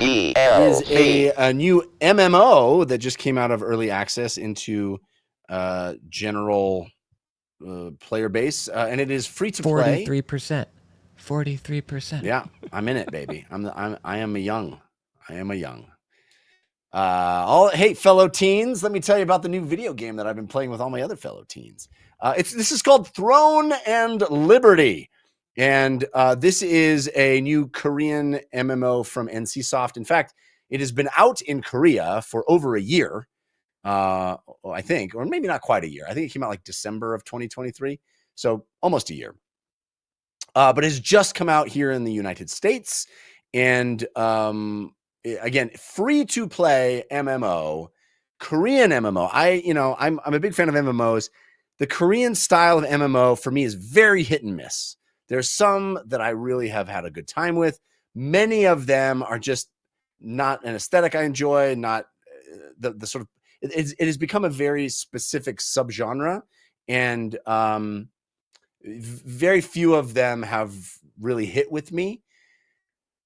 is a new MMO that just came out of early access into general player base, and it is free to play. 43%. 43%. Yeah, I'm in it, baby. I am a young. Hey, fellow teens, let me tell you about the new video game that I've been playing with all my other fellow teens. This is called Throne and Liberty. And this is a new Korean MMO from NCSoft. In fact, it has been out in Korea for over a year, I think, or maybe not quite a year. I think it came out like December of 2023, so almost a year. But it has just come out here in the United States. And again, free to play MMO, Korean MMO. I'm a big fan of MMOs. The Korean style of MMO for me is very hit and miss. There's some that I really have had a good time with. Many of them are just not an aesthetic I enjoy, not the sort of, it has become a very specific subgenre. And very few of them have really hit with me.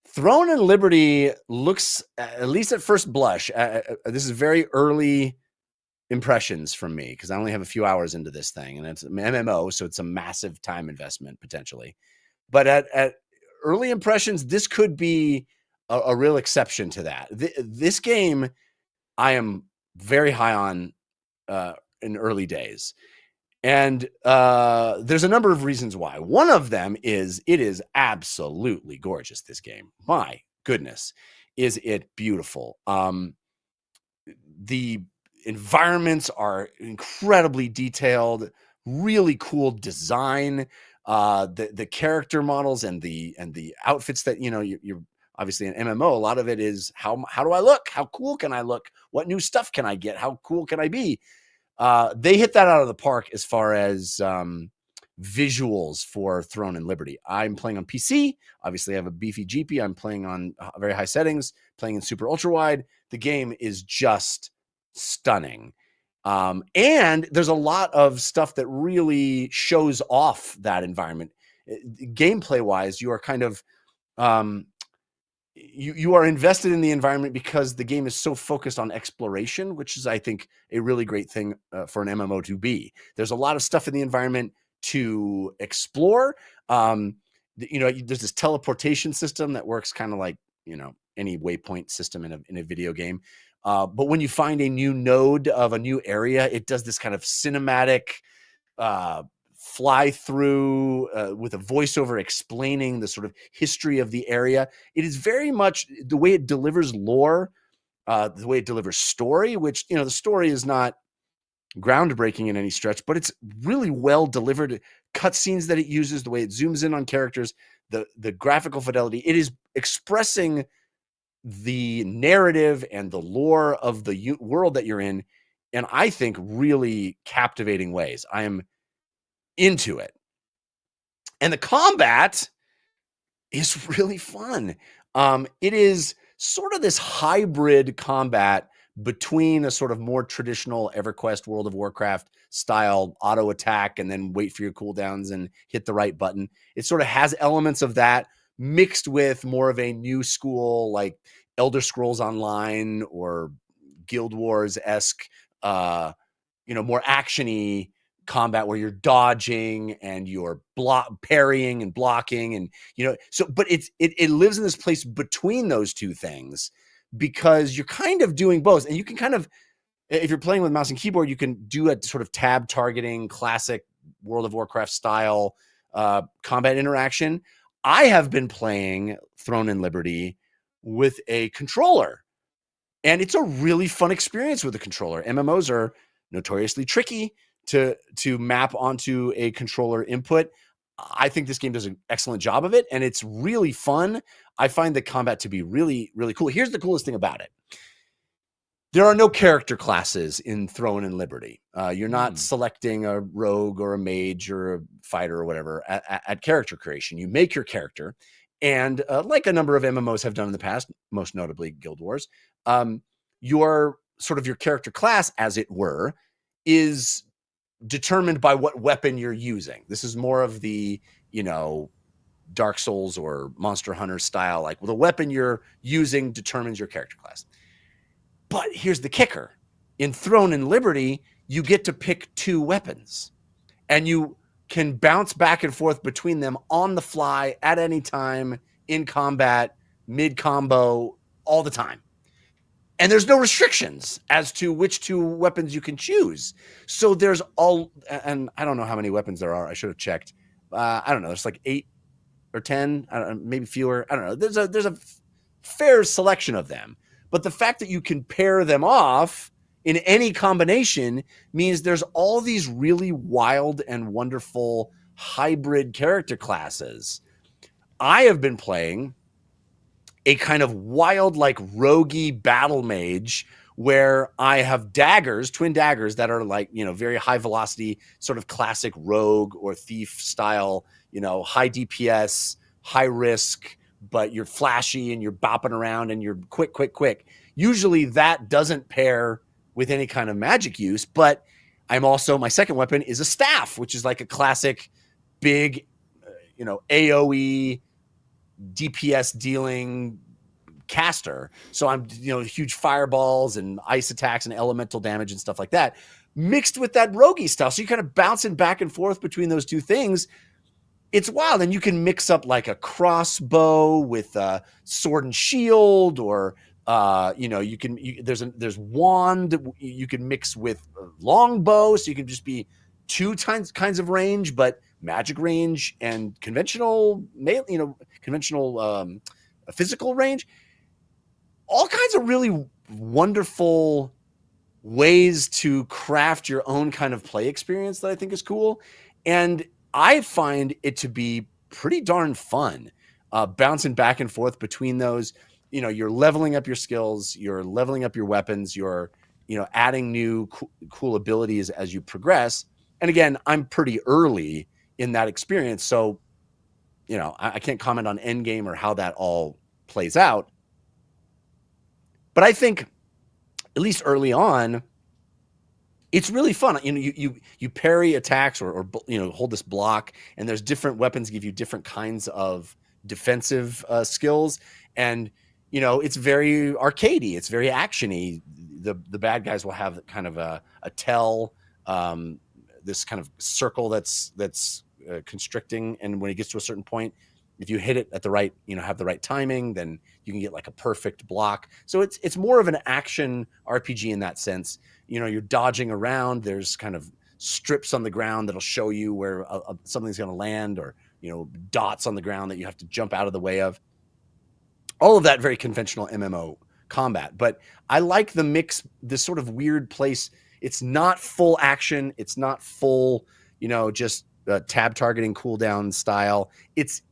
Throne and Liberty looks, at least at first blush, this is very early impressions from me because I only have a few hours into this thing, and it's an MMO, so it's a massive time investment potentially. But at early impressions, this could be a real exception to that. This game, I am very high on in early days. And there's a number of reasons why. One of them is it is absolutely gorgeous, this game. My goodness, is it beautiful. The environments are incredibly detailed, really cool design. The character models and the outfits that, you're obviously an MMO. A lot of it is how do I look? How cool can I look? What new stuff can I get? How cool can I be? They hit that out of the park as far as visuals for Throne and Liberty. I'm playing on PC. Obviously, I have a beefy GP. I'm playing on very high settings, playing in super ultra wide. The game is just stunning. And there's a lot of stuff that really shows off that environment. Gameplay wise, you are kind of you are invested in the environment because the game is so focused on exploration, which is, I think, a really great thing for an MMO to be. There's a lot of stuff in the environment to explore. There's this teleportation system that works kind of like, any waypoint system in a video game. But when you find a new node of a new area, it does this kind of cinematic fly through with a voiceover explaining the sort of history of the area. It is very much the way it delivers lore, the way it delivers story, which, the story is not groundbreaking in any stretch, but it's really well delivered. Cutscenes that it uses, the way it zooms in on characters, the graphical fidelity, it is expressing the narrative and the lore of the world that you're in, and I think really captivating ways. I am into it. And the combat is really fun. It is sort of this hybrid combat between a sort of more traditional EverQuest World of Warcraft style auto attack and then wait for your cooldowns and hit the right button. It sort of has elements of that mixed with more of a new school, like Elder Scrolls Online or Guild Wars-esque, more action-y combat where you're dodging and you're parrying and blocking, and but it lives in this place between those two things because you're kind of doing both. And you can kind of, if you're playing with mouse and keyboard, you can do a sort of tab targeting classic World of Warcraft style combat interaction. I have been playing Throne and Liberty with a controller, and it's a really fun experience with a controller. MMOs are notoriously tricky to map onto a controller input. I think this game does an excellent job of it, and it's really fun. I find the combat to be really, really cool. Here's the coolest thing about it. There are no character classes in Throne and Liberty. You're not selecting a rogue or a mage or a fighter or whatever at character creation. You make your character, and like a number of MMOs have done in the past, most notably Guild Wars, your character class, as it were, is determined by what weapon you're using. This is more of the, Dark Souls or Monster Hunter style, like the weapon you're using determines your character class. But here's the kicker. In Throne and Liberty, you get to pick 2 weapons, and you can bounce back and forth between them on the fly at any time, in combat, mid combo, all the time. And there's no restrictions as to which 2 weapons you can choose. So there's all, and I don't know how many weapons there are. I should have checked. I don't know. There's like 8 or 10, I don't know, maybe fewer. I don't know. There's a fair selection of them. But the fact that you can pair them off in any combination means there's all these really wild and wonderful hybrid character classes. I have been playing a kind of wild, like roguey battle mage where I have daggers, twin daggers that are like, very high velocity, sort of classic rogue or thief style, high DPS, high risk, but you're flashy and you're bopping around and you're quick. Usually that doesn't pair with any kind of magic use, but my second weapon is a staff, which is like a classic big, AoE DPS dealing caster. So I'm, huge fireballs and ice attacks and elemental damage and stuff like that, mixed with that roguey stuff. So you're kind of bouncing back and forth between those 2 things. It's wild. And you can mix up like a crossbow with a sword and shield, or there's wand you can mix with longbow, so you can just be 2 kinds of range, but magic range and conventional physical range. All kinds of really wonderful ways to craft your own kind of play experience that I think is cool. And I find it to be pretty darn fun, bouncing back and forth between those. You're leveling up your skills, you're leveling up your weapons, you're, adding new cool abilities as you progress. And again, I'm pretty early in that experience. So, I can't comment on endgame or how that all plays out. But I think, at least early on, it's really fun. You parry attacks or hold this block, and there's different weapons give you different kinds of defensive skills, and it's very arcadey. It's very actiony. The bad guys will have kind of a tell, this kind of circle that's constricting, and when it gets to a certain point, if you hit it at the right, have the right timing, then you can get like a perfect block. So it's more of an action RPG in that sense. You're dodging around. There's kind of strips on the ground that'll show you where something's going to land, or dots on the ground that you have to jump out of the way of. All of that very conventional MMO combat. But I like the mix, this sort of weird place. It's not full action. It's not full, just tab targeting cooldown style. It's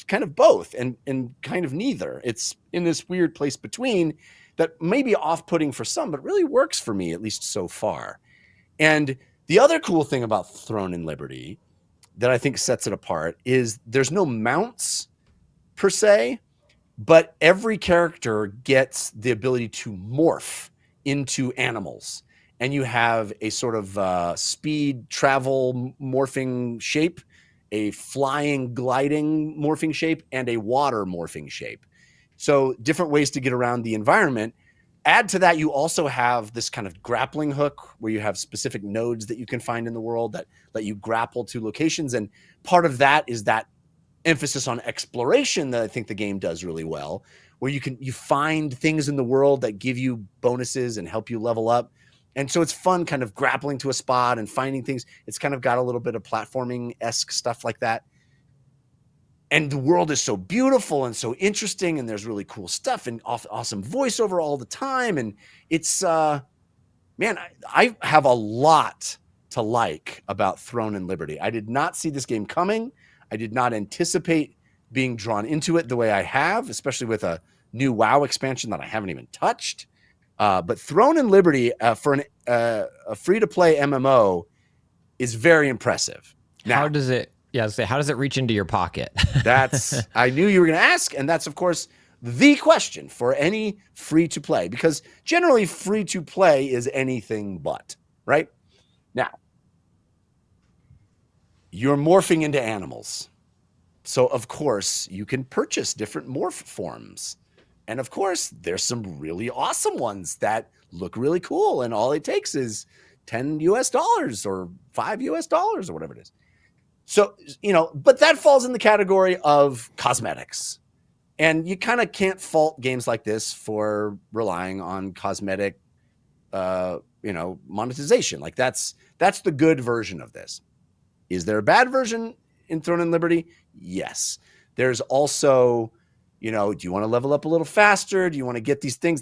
kind of both and kind of neither. It's in this weird place between that may be off-putting for some, but really works for me, at least so far. And the other cool thing about Throne and Liberty that I think sets it apart is there's no mounts per se, but every character gets the ability to morph into animals. And you have a sort of speed travel morphing shape, a flying gliding morphing shape, and a water morphing shape. So different ways to get around the environment. Add to that, you also have this kind of grappling hook where you have specific nodes that you can find in the world that let you grapple to locations. And part of that is that emphasis on exploration that I think the game does really well, where you find things in the world that give you bonuses and help you level up. And so it's fun kind of grappling to a spot and finding things. It's kind of got a little bit of platforming-esque stuff like that. And the world is so beautiful and so interesting, and there's really cool stuff and awesome voiceover all the time. And it's, man, I have a lot to like about Throne and Liberty. I did not see this game coming. I did not anticipate being drawn into it the way I have, especially with a new WoW expansion that I haven't even touched. But Throne and Liberty for a free-to-play MMO is very impressive. Now, How does it reach into your pocket? I knew you were going to ask, and that's, of course, the question for any free-to-play, because generally free-to-play is anything but, right? Now, you're morphing into animals. So of course you can purchase different morph forms. And of course, there's some really awesome ones that look really cool. And all it takes is 10 US dollars or 5 US dollars or whatever it is. So, but that falls in the category of cosmetics. And you kind of can't fault games like this for relying on cosmetic, monetization. Like that's the good version of this. Is there a bad version in Throne and Liberty? Yes. There's also, do you want to level up a little faster? Do you want to get these things?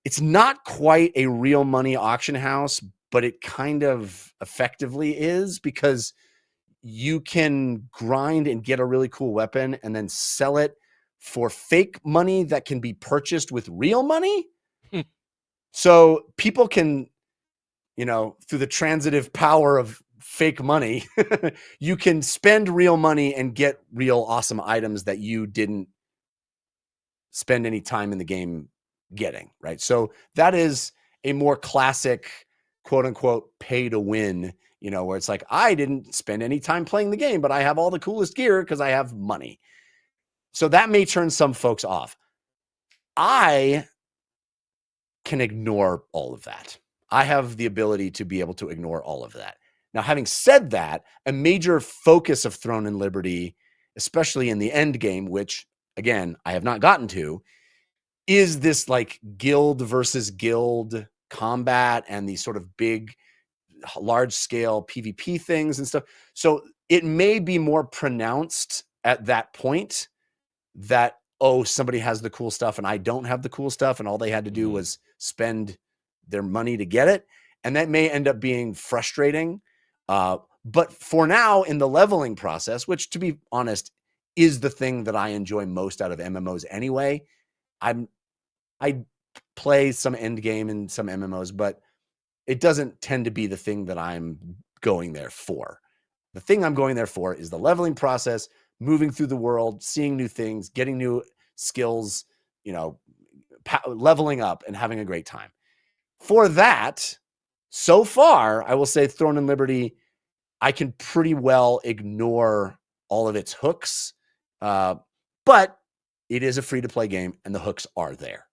It's not quite a real money auction house, but it kind of effectively is, because you can grind and get a really cool weapon and then sell it for fake money that can be purchased with real money. So people can, through the transitive power of fake money, you can spend real money and get real awesome items that you didn't spend any time in the game getting, right? So that is a more classic, quote unquote, pay to win, where it's like, I didn't spend any time playing the game, but I have all the coolest gear because I have money. So that may turn some folks off. I can ignore all of that. I have the ability to be able to ignore all of that. Now, having said that, a major focus of Throne and Liberty, especially in the end game, which again, I have not gotten to, is this like guild versus guild combat and these sort of big, large scale PvP things and stuff. So it may be more pronounced at that point that, oh, somebody has the cool stuff and I don't have the cool stuff, and all they had to do was spend their money to get it. And that may end up being frustrating. But for now, in the leveling process, which to be honest is the thing that I enjoy most out of MMOs anyway, I play some end game in some MMOs, but it doesn't tend to be the thing that I'm going there for. The thing I'm going there for is the leveling process, moving through the world, seeing new things, getting new skills, leveling up and having a great time. For that, so far, I will say Throne and Liberty, I can pretty well ignore all of its hooks, but it is a free-to-play game, and the hooks are there.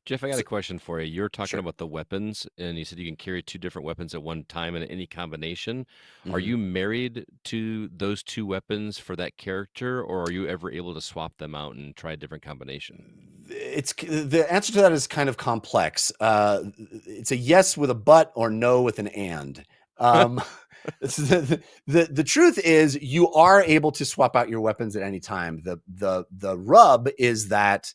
Jeff, I got a question for you. You're talking Sure. about the weapons, and you said you can carry two different weapons at one time in any combination. Are Mm-hmm. you married to those two weapons for that character, or are you ever able to swap them out and try a different combination? It's the answer to that is kind of complex. It's a yes with a but or no with an and. Um, the truth is you are able to swap out your weapons at any time. The rub is that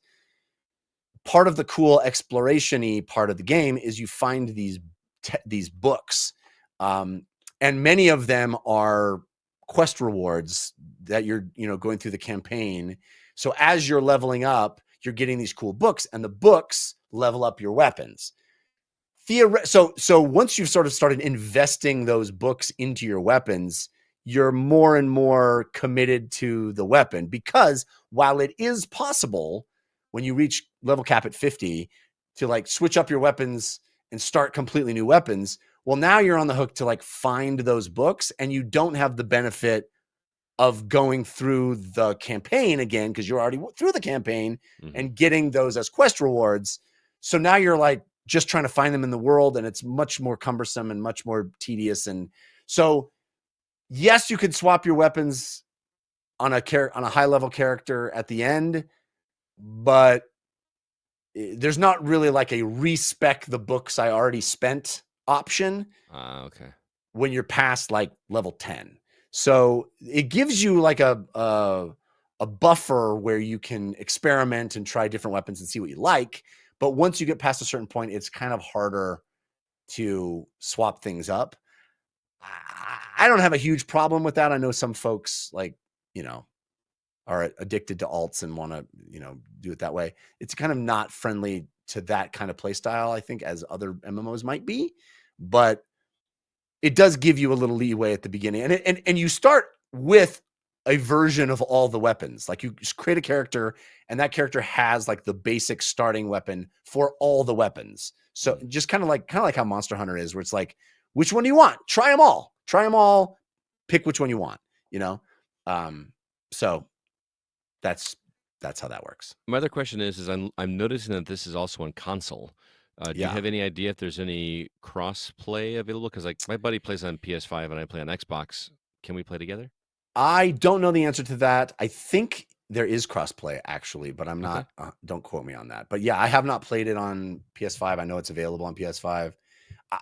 part of the cool exploration-y part of the game is you find these books, and many of them are quest rewards that you're going through the campaign. So as you're leveling up, you're getting these cool books, and the books level up your weapons. So once you've sort of started investing those books into your weapons, you're more and more committed to the weapon, because while it is possible when you reach level cap at 50 to like switch up your weapons and start completely new weapons, well, now you're on the hook to like find those books, and you don't have the benefit of going through the campaign again because you're already through the campaign and getting those as quest rewards. So now you're like just trying to find them in the world, and it's much more cumbersome and much more tedious. And so, yes, you could swap your weapons on a high level character at the end, but there's not really like a respec the books I already spent option Okay. when you're past like level 10. So it gives you like a buffer where you can experiment and try different weapons and see what you like. But once you get past a certain point, it's kind of harder to swap things up. I don't have a huge problem with that. I know some folks are addicted to alts and want to, do it that way. It's kind of not friendly to that kind of play style, I think, as other MMOs might be. But it does give you a little leeway at the beginning. And you start with a version of all the weapons. Like you just create a character, and that character has like the basic starting weapon for all the weapons. So just kind of like how Monster Hunter is, where it's like, which one do you want? Try them all. Pick which one you want, So that's how that works. My other question is I'm noticing that this is also on console. Do you Yeah. have any idea if there's any cross play available? Because like my buddy plays on PS5 and I play on Xbox. Can we play together? I don't know the answer to that. I think there is crossplay actually, but I'm Okay. not. Don't quote me on that. But yeah, I have not played it on PS5. I know it's available on PS5.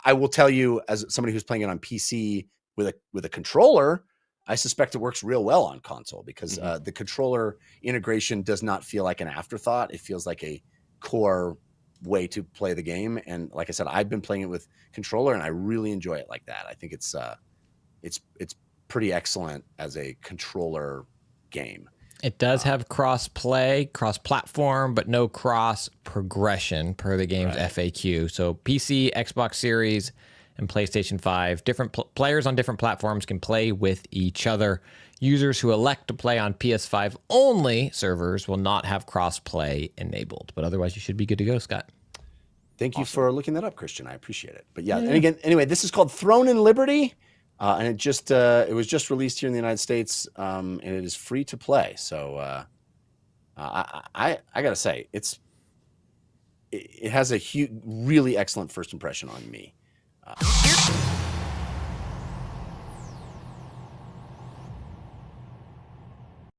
I will tell you, as somebody who's playing it on PC with a controller, I suspect it works real well on console because the controller integration does not feel like an afterthought. It feels like a core way to play the game. And like I said, I've been playing it with controller, and I really enjoy it like that. I think it's pretty excellent as a controller game. It does have cross play, cross platform, but no cross progression per the game's Right. FAQ. So PC, Xbox Series, and PlayStation 5, different players on different platforms can play with each other. Users who elect to play on PS5 only servers will not have cross play enabled, but otherwise you should be good to go, Scott. Thank you for looking that up, Christian. I appreciate it. But yeah, and again, anyway, this is called Throne and Liberty. And it was just released here in the United States, and it is free to play. So I gotta say, it has a really excellent first impression on me.